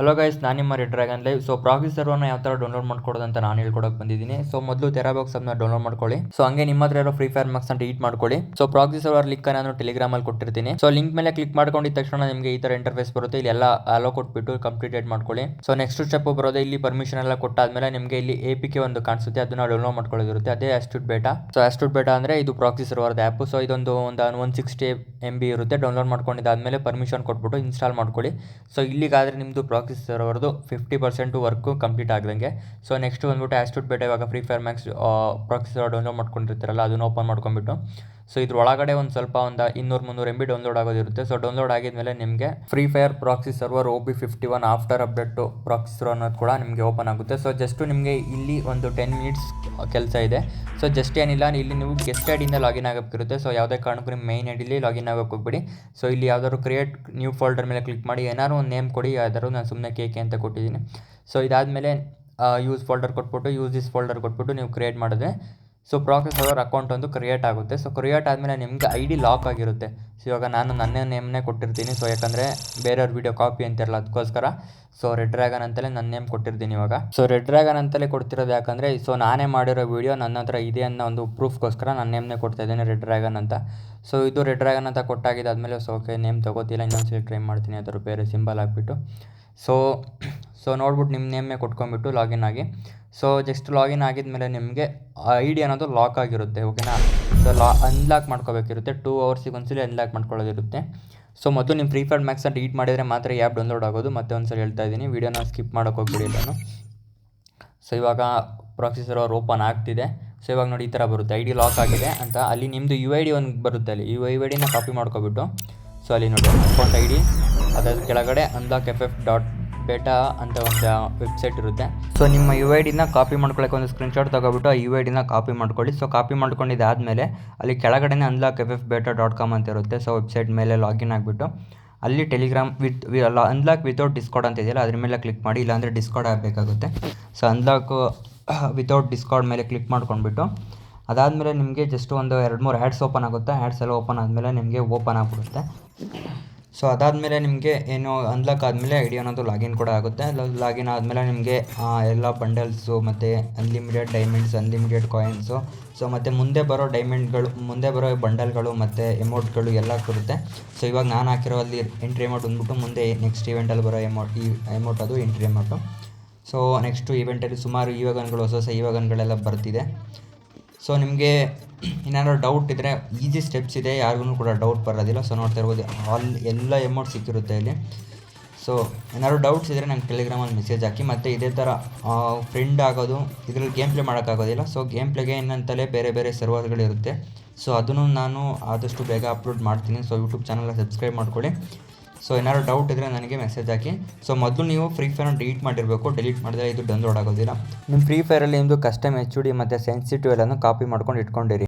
Hello guys, ನಾನು ನಿಮ್ಮ red dragon live. So proxy ಸರ್ವರ್ನ ಯಾವ ಥರ ಡೌನ್ಲೋಡ್ ಮಾಡ್ಕೊಡೋದು ಅಂತ ನಾನು ಹೇಳ್ಕೊಡಕ್ಕೆ ಬಂದಿದ್ದೀನಿ. ಸೊ ಮೊದಲು ತೆರಾಬಾಕ್ಸ್ ಅನ್ನ ಡೌನ್ಲೋಡ್ ಮಾಡ್ಕೊಳ್ಳಿ. ಸೊ ಹಂಗೆ ನಿಮ್ಮ ಹತ್ರ ಇರೋ ಫ್ರೀ ಫೈರ್ ಮ್ಯಾಕ್ಸ್ ಅಂತ ಈಟ್ ಮಾಡ್ಕೊಳ್ಳಿ. ಸೊ ಪ್ರಾಕ್ಸಿ ಸರ್ವರ್ ಲಿಂಕ್ ನಾನು ಟೆಲಿಗ್ರಾಮ್ ಅಲ್ಲಿ ಕೊಟ್ಟಿರ್ತೀನಿ. ಸೊ ಲಿಂಕ್ ಮೇಲೆ ಕ್ಲಿಕ್ ಮಾಡ್ಕೊಂಡಿದ ತಕ್ಷಣ ನಿಮಗೆ ಈ ತರ ಇಂಟರ್ಫೇಸ್ ಬರುತ್ತೆ. ಇಲ್ಲಿ ಎಲ್ಲ ಅಲೋ ಕೊಟ್ಬಿಟ್ಟು ಕಂಪ್ಲೀಟೆಡ್ ಮಾಡ್ಕೊಳ್ಳಿ. ಸೊ ನೆಕ್ಸ್ಟ್ ಸ್ಟೆಪ್ ಬರೋದು ಇಲ್ಲಿ ಪರ್ಮಿಷನ್ ಎಲ್ಲ ಕೊಟ್ಟಾದ್ಮೇಲೆ ನಿಮಗೆ ಇಲ್ಲಿ APK ಒಂದು ಕಾಣಿಸುತ್ತೆ, ಅದನ್ನ ಡೌನ್ಲೋಡ್ ಮಾಡ್ಕೊಳ್ಳೋದಿರುತ್ತೆ. ಅದೇ ಆಸ್ಟ್ಯೂಟ್ ಬೇಟಾ. ಸೊ ಆಸ್ಟ್ಯೂಟ್ ಬೇಟಾ ಅಂದ್ರೆ ಇದು ಪ್ರಾಕ್ಸಿ ಸರ್ವರ್ ಆ್ಯಪ್. ಸೊ ಇದೊಂದು 160 MB ಇರುತ್ತೆ. ಡೌನ್ಲೋಡ್ ಮಾಡ್ಕೊಂಡಿದ್ದಾದ್ಮೇಲೆ ಪರ್ಮಿಷನ್ ಕೊಟ್ಬಿಟ್ಟು ಇನ್ಸ್ಟಾಲ್ ಮಾಡ್ಕೊಳ್ಳಿ. ಸೊ ಇಲ್ಲಿಗಾದ್ರೆ ನಿಮ್ಮದು ಪ್ರಾಕ್ಸಿ ಸರ್ವರ್ದು 50% ವರ್ಕು ಕಂಪ್ಲೀಟ್ ಆಗದಂಗೆ. ಸೊ ನೆಕ್ಸ್ಟ್ ಬಂದ್ಬಿಟ್ಟು ಆಸ್ಟ್ಯೂಟ್ ಬೇಟಾ ಇವಾಗ free fire max proxy server download ಮಾಡ್ಕೊಂಡಿರ್ತಾರಲ್ಲ, ಅದನ್ನು ಓಪನ್ ಮಾಡ್ಕೊಂಡ್ಬಿಟ್ಟು ಸೊ ಇದ್ರ ಒಳಗಡೆ ಒಂದು ಸ್ವಲ್ಪ 200-300 MB ಡೌನ್ಲೋಡ್ ಆಗೋದಿರುತ್ತೆ. ಸೊ ಡೌನ್ಲೋಡ್ ಆಗಿದ್ಮೇಲೆ ನಿಮಗೆ free fire proxy server OP51 after update proxy server ಅನ್ನೋದು ಕೂಡ ನಿಮಗೆ ಓಪನ್ ಆಗುತ್ತೆ. ಸೊ ಜಸ್ಟ್ ನಿಮಗೆ ಇಲ್ಲಿ ಒಂದು 10 ಮಿನಿಟ್ಸ್ ಕೆಲಸ ಇದೆ. ಸೊ ಜಸ್ಟ್ ಏನಿಲ್ಲ, ಇಲ್ಲಿ ನೀವು ಗೆಸ್ಟ್ ಐಡಿಯಿಂದ ಲಾಗಿನ್ ಆಗಬೇಕಿರುತ್ತೆ. ಸೊ ಯಾವುದೇ ಕಾರಣಕ್ಕೂ ನಿಮ್ಮ ಮೈನ್ ಐಡಿಲಿ ಲಾಗಿನ್ ಆಗೋಕೆ ಹೋಗ್ಬಿಡಿ. ಸೊ ಇಲ್ಲಿ ಯಾವ್ದಾದ್ರು ಕ್ರಿಯೇಟ್ ನ್ಯೂ ಫೋಲ್ಡರ್ ಮೇಲೆ ಕ್ಲಿಕ್ ಮಾಡಿ, ಏನಾದ್ರು ಒಂದು ನೇಮ್ ಕೊಡಿ. ಯಾವ್ದಾದ್ರು ನಾನು ಸುಮ್ಮನೆ KK ಅಂತ ಕೊಟ್ಟಿದ್ದೀನಿ. ಸೊ ಇದಾದಮೇಲೆ ಯೂಸ್ ಫೋಲ್ಡರ್ ಕೊಟ್ಬಿಟ್ಟು ಯೂಸ್ ದಿಸ್ ಫೋಲ್ಡರ್ ಕೊಟ್ಬಿಟ್ಟು ನೀವು ಕ್ರಿಯೇಟ್ ಮಾಡಿದ್ರೆ ಸೊ ಪ್ರಾಕ್ಸಿ ಸರ್ವರ್ ಅಕೌಂಟ್ ಒಂದು ಕ್ರಿಯೇಟ್ ಆಗುತ್ತೆ. ಸೊ ಕ್ರಿಯೇಟ್ ಆದಮೇಲೆ ನಿಮಗೆ ID ಲಾಕ್ ಆಗಿರುತ್ತೆ. ಸೊ ಇವಾಗ ನಾನು ನನ್ನ ನೇಮ್ನೇ ಕೊಟ್ಟಿರ್ತೀನಿ. ಸೊ ಯಾಕಂದರೆ ಬೇರೆಯವ್ರ ವೀಡಿಯೋ ಕಾಪಿ ಅಂತಿರಲ್ಲ, ಅದಕ್ಕೋಸ್ಕರ ಸೊ ರೆಡ್ ಡ್ರ್ಯಾಗನ್ ಅಂತಲೇ ನನ್ನ ನೇಮ್ ಕೊಟ್ಟಿರ್ತೀನಿ ಇವಾಗ. ಸೊ ರೆಡ್ ಡ್ರ್ಯಾಗನ್ ಅಂತಲೇ ಕೊಡ್ತಿರೋದು ಯಾಕಂದರೆ ಸೊ ನಾನೇ ಮಾಡಿರೋ ವೀಡಿಯೋ ನನ್ನ ಹತ್ರ ಇದೆ ಅನ್ನೋ ಒಂದು ಪ್ರೂಫ್ಗೋಸ್ಕರ ನನ್ನ ನೇಮ್ನೇ ಕೊಡ್ತಾ ಇದ್ದೀನಿ ರೆಡ್ ಡ್ರ್ಯಾಗನ್ ಅಂತ. ಸೊ ಇದು ರೆಡ್ ಡ್ರ್ಯಾಗನ್ ಅಂತ ಕೊಟ್ಟಾಗಿದ್ದಾದಮೇಲೆ ಸೊ ಓಕೆ, ನೇಮ್ ತೊಗೋತಿಲ್ಲ, ಇನ್ನೊಂದ್ಸಲಿ ಟ್ರೈ ಮಾಡ್ತೀನಿ ಅದ್ರ ಬೇರೆ ಸಿಂಬಲ್ ಹಾಕ್ಬಿಟ್ಟು. ಸೊ ನೋಡ್ಬಿಟ್ಟು ನಿಮ್ಮ ನೇಮೇ ಕೊಟ್ಕೊಂಡ್ಬಿಟ್ಟು ಲಾಗಿನ್ ಆಗಿ. ಸೊ ಜಸ್ಟ್ ಲಾಗಿನ್ ಆಗಿದ್ಮೇಲೆ ನಿಮಗೆ ID ಅನ್ನೋದು ಲಾಕ್ ಆಗಿರುತ್ತೆ, ಓಕೆನಾ. So unlock ಮಾಡ್ಕೋಬೇಕಿರುತ್ತೆ. 2 ಅವರ್ಸಿಗೆ ಒಂದ್ಸಲಿ ಅನ್ಲಾಕ್ ಮಾಡ್ಕೊಳ್ಳೋದಿರುತ್ತೆ. ಸೊ ಮೊದಲು ನಿಮ್ಮ ಫ್ರೀ ಫೈರ್ ಮ್ಯಾಕ್ಸ್ ಡಿಲೀಟ್ ಮಾಡಿದರೆ ಮಾತ್ರ ಆ್ಯಪ್ ಡೌನ್ಲೋಡ್ ಆಗೋದು. ಮತ್ತೆ ಒಂದ್ಸಲ ಹೇಳ್ತಾ ಇದ್ದೀನಿ, ವೀಡಿಯೋನ ಸ್ಕಿಪ್ ಮಾಡೋಕೆ ಹೋಗ್ಬಿಡಿ ನಾನು. ಸೊ ಇವಾಗ ಪ್ರಾಕ್ಸಿ ಸರ್ವರ್ ಓಪನ್ ಆಗ್ತಿದೆ. ಸೊ ಇವಾಗ ನೋಡಿ ಈ ಥರ ಬರುತ್ತೆ, ID ಲಾಕ್ ಆಗಿದೆ ಅಂತ. ಅಲ್ಲಿ ನಿಮ್ಮದು UID ಒಂದು ಬರುತ್ತೆ, ಅಲ್ಲಿ UIDನ ಕಾಪಿ ಮಾಡ್ಕೊಬಿಟ್ಟು ಸೊ ಅಲ್ಲಿ ನೋಡಿ ಅಕೌಂಟ್ ID, ಅದ್ರ ಕೆಳಗಡೆ unlockff.beta ಅಂತ ಒಂದು ವೆಬ್ಸೈಟ್ ಇರುತ್ತೆ. ಸೊ ನಿಮ್ಮ UIDನ ಕಾಪಿ ಮಾಡ್ಕೊಳ್ಳೋಕೆ ಒಂದು ಸ್ಕ್ರೀನ್ಶಾಟ್ ತಗೊಬಿಟ್ಟು ಆ UIDನ ಕಾಪಿ ಮಾಡ್ಕೊಳ್ಳಿ. ಸೊ ಕಾಪಿ ಮಾಡ್ಕೊಂಡಿದ್ದಾದಮೇಲೆ ಅಲ್ಲಿ ಕೆಳಗಡೆನೇ unlockff.beta.com ಅಂತ ಇರುತ್ತೆ. ಸೊ ವೆಬ್ಸೈಟ್ ಮೇಲೆ ಲಾಗಿನ್ ಆಗಿಬಿಟ್ಟು ಅಲ್ಲಿ ಟೆಲಿಗ್ರಾಮ್ ಅನ್ಲಾಕ್ ವಿತೌಟ್ ಡಿಸ್ಕಾರ್ಡ್ ಅಂತ ಇದೆಯಲ್ಲ, ಅದ್ರ ಮೇಲೆ ಕ್ಲಿಕ್ ಮಾಡಿ. ಇಲ್ಲಾಂದರೆ ಡಿಸ್ಕಾರ್ಡ್ ಆಗಬೇಕಾಗುತ್ತೆ. ಸೊ ಅನ್ಲಾಕ್ ವಿತೌಟ್ ಡಿಸ್ಕಾರ್ಡ್ ಮೇಲೆ ಕ್ಲಿಕ್ ಮಾಡ್ಕೊಂಡ್ಬಿಟ್ಟು ಅದಾದಮೇಲೆ ನಿಮಗೆ ಜಸ್ಟ್ ಒಂದು 2-3 ಆ್ಯಡ್ಸ್ ಓಪನ್ ಆಗುತ್ತೆ. ಆ್ಯಡ್ಸ್ ಎಲ್ಲ ಓಪನ್ ಆದಮೇಲೆ ನಿಮಗೆ ಓಪನ್ ಆಗಿಬಿಡುತ್ತೆ. ಸೊ ಅದಾದಮೇಲೆ ನಿಮಗೆ ಏನು ಅನ್ಲಾಕ್ ಆದಮೇಲೆ ID ಅನ್ನೋದು ಲಾಗಿನ್ ಕೂಡ ಆಗುತ್ತೆ. ಲಾಗಿನ್ ಆದಮೇಲೆ ನಿಮಗೆ ಎಲ್ಲ ಬಂಡಲ್ಸು ಮತ್ತು unlimited diamonds, unlimited coins, so ಮತ್ತು ಮುಂದೆ ಬರೋ ಡೈಮಂಡ್ಗಳು, ಮುಂದೆ ಬರೋ ಬಂಡಲ್ಗಳು ಮತ್ತು ಎಮೌಂಟ್ಗಳು ಎಲ್ಲ ಬರುತ್ತೆ. ಸೊ ಇವಾಗ ನಾನು ಹಾಕಿರೋ ಅಲ್ಲಿ ಎಂಟ್ರಿ ಅಮೌಂಟ್ ಬಂದ್ಬಿಟ್ಟು ಮುಂದೆ ನೆಕ್ಸ್ಟ್ ಇವೆಂಟಲ್ಲಿ ಬರೋ ಅಮೌಂಟ್ ಅದು ಎಂಟ್ರಿ ಅಮೌಂಟು. ಸೊ ನೆಕ್ಸ್ಟು ಇವೆಂಟಲ್ಲಿ ಸುಮಾರು ಇವಾಗನ್ಗಳು, ಹೊಸ ಇವಾಗನ್ಗಳೆಲ್ಲ ಬರ್ತಿದೆ. ಸೊ ನಿಮಗೆ ಏನಾದರೂ ಡೌಟ್ ಇದ್ದರೆ ಈಸಿ ಸ್ಟೆಪ್ಸ್ ಇದೆ, ಯಾರಿಗೂ ಕೂಡ ಡೌಟ್ ಬರೋದಿಲ್ಲ. ಸೊ ನೋಡ್ತಾ ಇರ್ಬೋದು ಎಲ್ಲ ಅಮೌಂಟ್ ಸಿಕ್ಕಿರುತ್ತೆ ಇಲ್ಲಿ. ಸೊ ಏನಾದ್ರು ಡೌಟ್ಸ್ ಇದ್ದರೆ ನಂಗೆ ಟೆಲಿಗ್ರಾಮಲ್ಲಿ ಮೆಸೇಜ್ ಹಾಕಿ. ಮತ್ತು ಇದೇ ಥರ ಫ್ರೆಂಡ್ ಆಗೋದು, ಇದರಲ್ಲಿ ಗೇಮ್ ಪ್ಲೇ ಮಾಡೋಕ್ಕಾಗೋದಿಲ್ಲ. ಸೊ ಗೇಮ್ ಪ್ಲೇಗೆ ಏನಂತಲೇ ಬೇರೆ ಬೇರೆ ಸರ್ವರ್ಗಳಿರುತ್ತೆ. ಸೊ ಅದನ್ನು ನಾನು ಆದಷ್ಟು ಬೇಗ ಅಪ್ಲೋಡ್ ಮಾಡ್ತೀನಿ. ಸೊ ಯೂಟ್ಯೂಬ್ ಚಾನಲ್ನ ಸಬ್ಸ್ಕ್ರೈಬ್ ಮಾಡ್ಕೊಳ್ಳಿ. ಸೊ ಏನಾದ್ರು ಡೌಟ್ ಇದ್ದರೆ ನನಗೆ ಮೆಸೇಜ್ ಹಾಕಿ. ಸೊ ಮೊದಲು ನೀವು ಫ್ರೀ ಫೈರ್ನ ಡಿಲೀಟ್ ಮಾಡಿರಬೇಕು. ಡಿಲೀಟ್ ಮಾಡಿದ್ರೆ ಇದು ಡೌನ್ಲೋಡ್ ಆಗೋದಿಲ್ಲ. ನಿಮ್ಮ ಫ್ರೀ ಫೈರಲ್ಲಿ ನಿಮ್ಮದು ಕಸ್ಟಮ್ HD ಮತ್ತು ಸೆನ್ಸಿಟಿವ್ ಎಲ್ಲನೂ ಕಾಪಿ ಮಾಡ್ಕೊಂಡು ಇಟ್ಕೊಂಡಿರಿ.